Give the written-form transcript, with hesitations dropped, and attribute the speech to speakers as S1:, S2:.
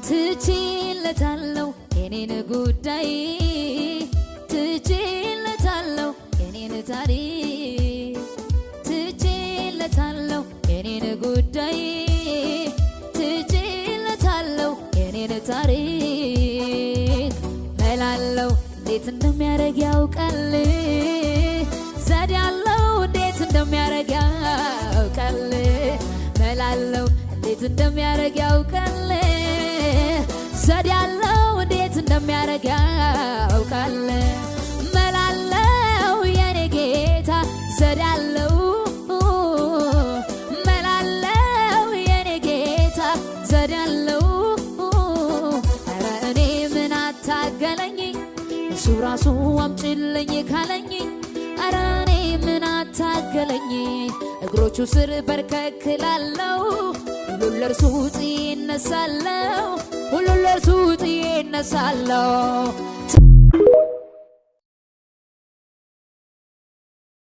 S1: ትቼለታለሁ የኔን ጉዳይ ትቼለታለሁ የኔን ታሪክ ትቼለታለሁ የኔን ጉዳይ ትቼለታለሁ የኔን ታሪክ መላለው እንዴት እንደሚያረግ ያውቃል ዘዴ ያለው እንዴት እንደሚያረግ ያውቃል መላለው እንዴት እንደሚያረግ ያውቃል ዘዴ ያለው እንዴት እንደሚያረግ ያውቃል መላለው የኔ ጌታ ዘዴ ያለው መላለው የኔ ጌታ ዘዴ ያለው ኧረ እኔ ምን አታገለኝ እሱ ራሱ አምጪልኝ ካለኝ ኧረ እኔ ምን አታገለኝ እግሮቹ ስር በርከክላለው ሁሉ ለርሱ ጥዬ እነሳለሁ ሁሉ ለርሱ ጥዬ እነሳለሁ